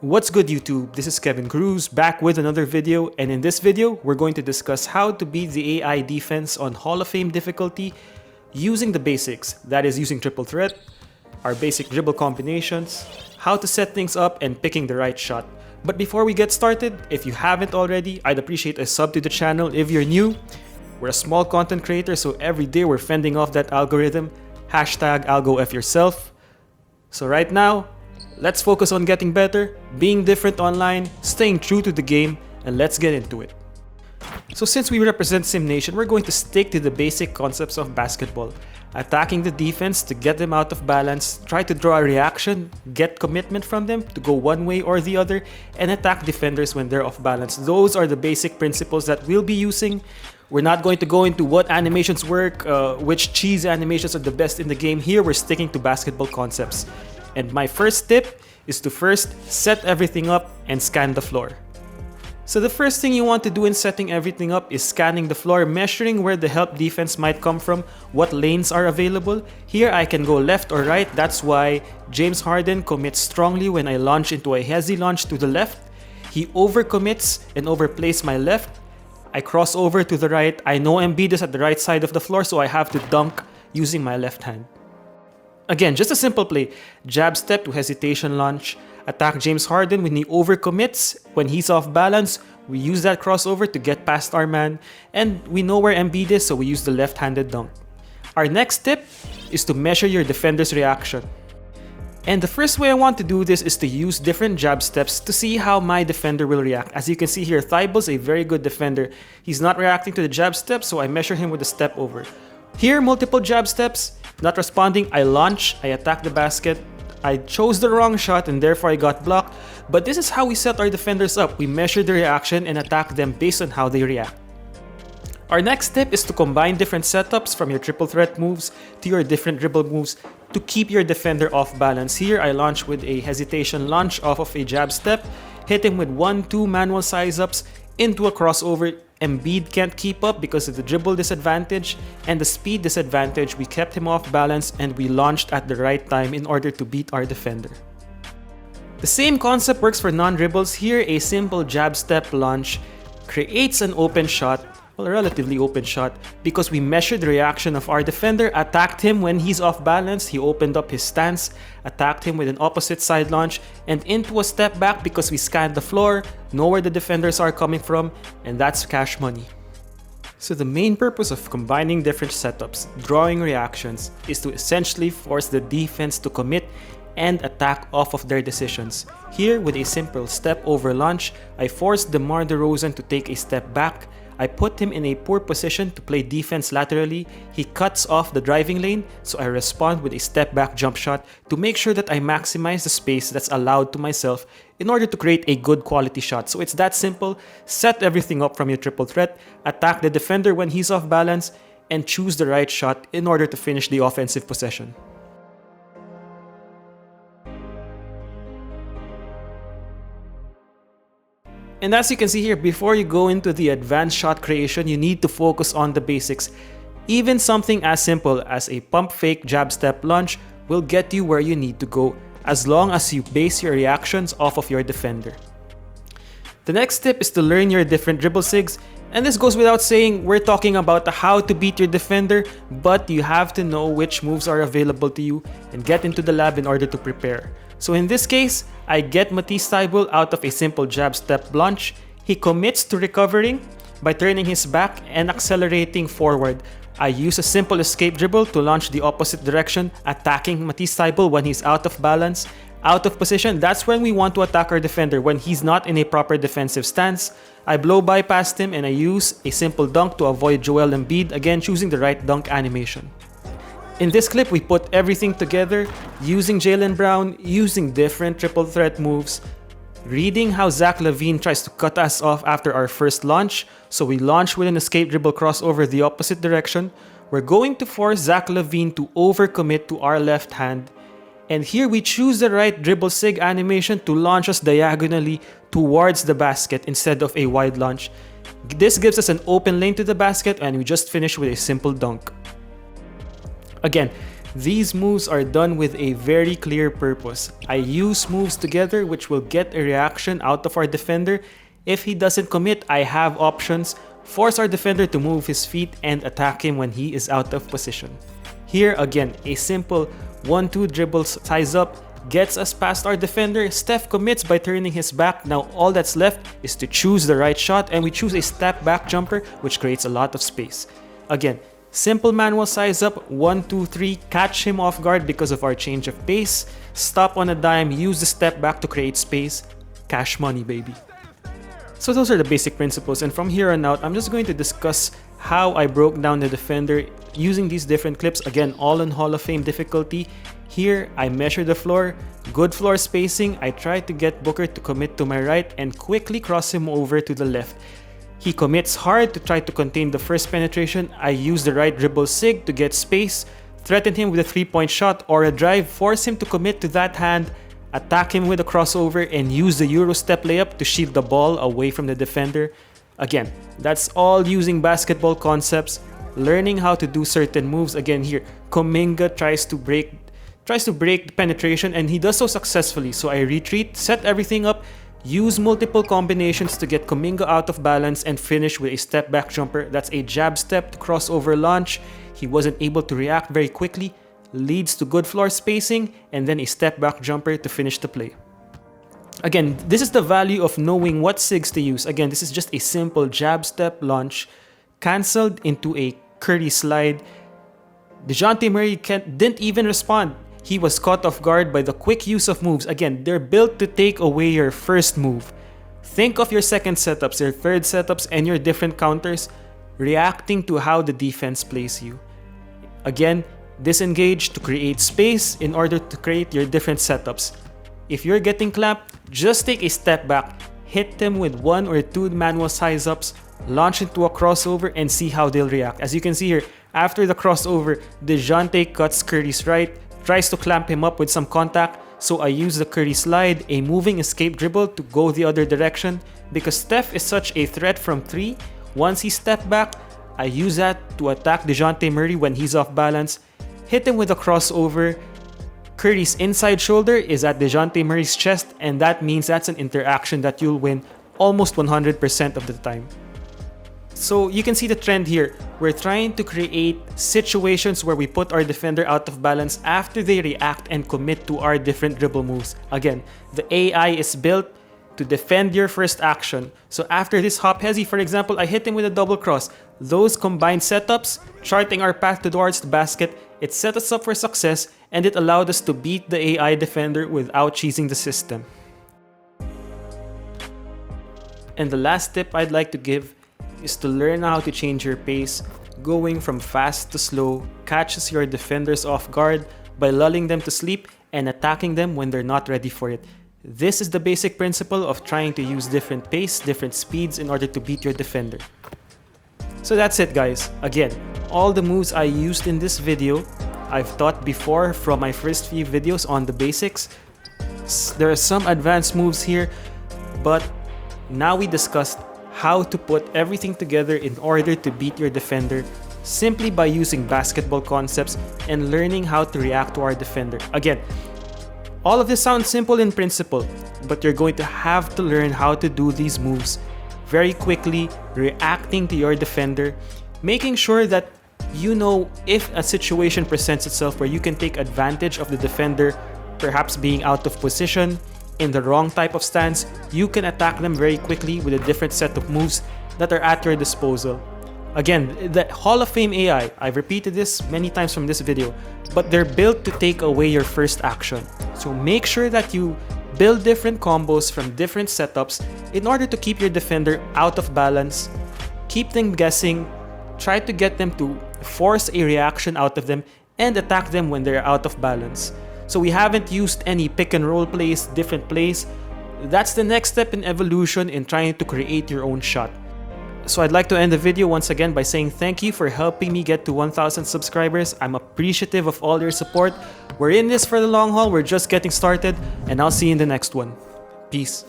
What's good YouTube? This is Kevin Cruz back with another video, and in this video we're going to discuss how to beat the AI defense on Hall of Fame difficulty using the basics, that is using triple threat, our basic dribble combinations, how to set things up, and picking the right shot. But before we get started, if you haven't already, I'd appreciate a sub to the channel if you're new. We're a small content creator, so every day we're fending off that algorithm. Hashtag AlgoEffYourself. So right now, let's focus on getting better, being different online, staying true to the game, and let's get into it. So since we represent Sim Nation, we're going to stick to the basic concepts of basketball. Attacking the defense to get them out of balance, try to draw a reaction, get commitment from them to go one way or the other, and attack defenders when they're off balance. Those are the basic principles that we'll be using. We're not going to go into what animations work, which cheese animations are the best in the game. Here, we're sticking to basketball concepts. And my first tip is to first set everything up and scan the floor. So the first thing you want to do in setting everything up is scanning the floor, measuring where the help defense might come from, what lanes are available. Here I can go left or right. That's why James Harden commits strongly when I launch into a hezzy launch to the left. He overcommits and overplays my left. I cross over to the right. I know Embiid is at the right side of the floor, so I have to dunk using my left hand. Again, just a simple play. Jab step to hesitation launch. Attack James Harden when he overcommits. When he's off balance, we use that crossover to get past our man. And we know where Embiid is, so we use the left-handed dunk. Our next tip is to measure your defender's reaction. And the first way I want to do this is to use different jab steps to see how my defender will react. As you can see here, Thybulle's a very good defender. He's not reacting to the jab step, so I measure him with a step over. Here, multiple jab steps. Not responding, I launch, I attack the basket. I chose the wrong shot and therefore I got blocked. But this is how we set our defenders up. We measure the reaction and attack them based on how they react. Our next tip is to combine different setups from your triple threat moves to your different dribble moves to keep your defender off balance. Here, I launch with a hesitation launch off of a jab step, hit him with 1-2 manual size ups into a crossover. Embiid can't keep up because of the dribble disadvantage and the speed disadvantage. We kept him off balance and we launched at the right time in order to beat our defender. The same concept works for non-dribbles. Here, a simple jab step launch creates an open shot, well, a relatively open shot, because we measured the reaction of our defender, attacked him when he's off balance, he opened up his stance, attacked him with an opposite side launch, and into a step back because we scanned the floor, know where the defenders are coming from, and that's cash money. So the main purpose of combining different setups, drawing reactions, is to essentially force the defense to commit and attack off of their decisions. Here, with a simple step over launch, I forced DeMar DeRozan to take a step back. I put him in a poor position to play defense laterally. He cuts off the driving lane, so I respond with a step back jump shot to make sure that I maximize the space that's allowed to myself in order to create a good quality shot. So it's that simple. Set everything up from your triple threat, attack the defender when he's off balance, and choose the right shot in order to finish the offensive possession. And as you can see here, before you go into the advanced shot creation, you need to focus on the basics. Even something as simple as a pump fake jab step launch will get you where you need to go, as long as you base your reactions off of your defender. The next tip is to learn your different dribble sigs. And this goes without saying, we're talking about how to beat your defender, but you have to know which moves are available to you and get into the lab in order to prepare. So in this case, I get Matisse Thybulle out of a simple jab step launch. He commits to recovering by turning his back and accelerating forward. I use a simple escape dribble to launch the opposite direction, attacking Matisse Thybulle when he's out of balance, out of position. That's when we want to attack our defender, when he's not in a proper defensive stance. I blow by past him and I use a simple dunk to avoid Joel Embiid, again choosing the right dunk animation. In this clip, we put everything together, using Jaylen Brown, using different triple threat moves, reading how Zach LaVine tries to cut us off after our first launch, so we launch with an escape dribble crossover the opposite direction. We're going to force Zach LaVine to overcommit to our left hand, and here we choose the right dribble sig animation to launch us diagonally towards the basket instead of a wide launch. This gives us an open lane to the basket and we just finish with a simple dunk. Again, These moves are done with a very clear purpose. I use moves together which will get a reaction out of our defender. If he doesn't commit, I have options. Force our defender to move his feet and attack him when he is out of position. Here again, a simple 1-2 dribbles size up gets us past our defender. Steph commits by turning his back. Now all that's left is to choose the right shot, and we choose a step back jumper which creates a lot of space. Again, simple manual size up, 1-2-3, catch him off guard because of our change of pace, stop on a dime, use the step back to create space. Cash money, baby. So those are the basic principles, and from here on out, I'm just going to discuss how I broke down the defender using these different clips. Again, all in Hall of Fame difficulty. Here, I measure the floor, good floor spacing. I try to get Booker to commit to my right and quickly cross him over to the left. He commits hard to try to contain the first penetration. I use the right dribble sig to get space, threaten him with a 3-point shot or a drive, force him to commit to that hand, attack him with a crossover, and use the Euro step layup to shield the ball away from the defender. Again, that's all using basketball concepts, learning how to do certain moves. Again here, Kuminga tries to break the penetration, and he does so successfully. So I retreat, set everything up, use multiple combinations to get Kuminga out of balance, and finish with a step back jumper. That's a jab step to crossover launch. He wasn't able to react very quickly, leads to good floor spacing, and then a step back jumper to finish the play. Again, this is the value of knowing what Sigs to use. Again, this is just a simple jab step launch cancelled into a Curry slide. DeJounte Murray didn't even respond. He was caught off guard by the quick use of moves. Again, they're built to take away your first move. Think of your second setups, your third setups, and your different counters, reacting to how the defense plays you. Again, disengage to create space in order to create your different setups. If you're getting clamped, just take a step back, hit them with 1 or 2 manual size ups, launch into a crossover, and see how they'll react. As you can see here, after the crossover, DeJounte cuts Curry's right, tries to clamp him up with some contact, so I use the Curry slide, a moving escape dribble to go the other direction. Because Steph is such a threat from 3, once he stepped back, I use that to attack DeJounte Murray when he's off balance, hit him with a crossover. Curry's inside shoulder is at DeJounte Murray's chest, and that means that's an interaction that you'll win almost 100% of the time. So you can see the trend here. We're trying to create situations where we put our defender out of balance after they react and commit to our different dribble moves. Again, the AI is built to defend your first action. So after this hop hezzy, for example, I hit him with a double cross. Those combined setups, charting our path towards the basket, it set us up for success, and it allowed us to beat the AI defender without cheesing the system. And the last tip I'd like to give is to learn how to change your pace. Going from fast to slow catches your defenders off guard by lulling them to sleep and attacking them when they're not ready for it. This is the basic principle of trying to use different pace, different speeds in order to beat your defender. So that's it, guys. Again, all the moves I used in this video, I've taught before from my first few videos on the basics. There are some advanced moves here, but now we discussed how to put everything together in order to beat your defender simply by using basketball concepts and learning how to react to our defender. Again, all of this sounds simple in principle, but you're going to have to learn how to do these moves very quickly, reacting to your defender, making sure that you know if a situation presents itself where you can take advantage of the defender, perhaps being out of position, in the wrong type of stance, you can attack them very quickly with a different set of moves that are at your disposal. Again, the Hall of Fame AI, I've repeated this many times from this video, but they're built to take away your first action. So make sure that you build different combos from different setups in order to keep your defender out of balance, keep them guessing, try to get them to force a reaction out of them, and attack them when they're out of balance. So we haven't used any pick and roll plays, different plays. That's the next step in evolution in trying to create your own shot. So I'd like to end the video once again by saying thank you for helping me get to 1,000 subscribers. I'm appreciative of all your support. We're in this for the long haul, we're just getting started, and I'll see you in the next one. Peace.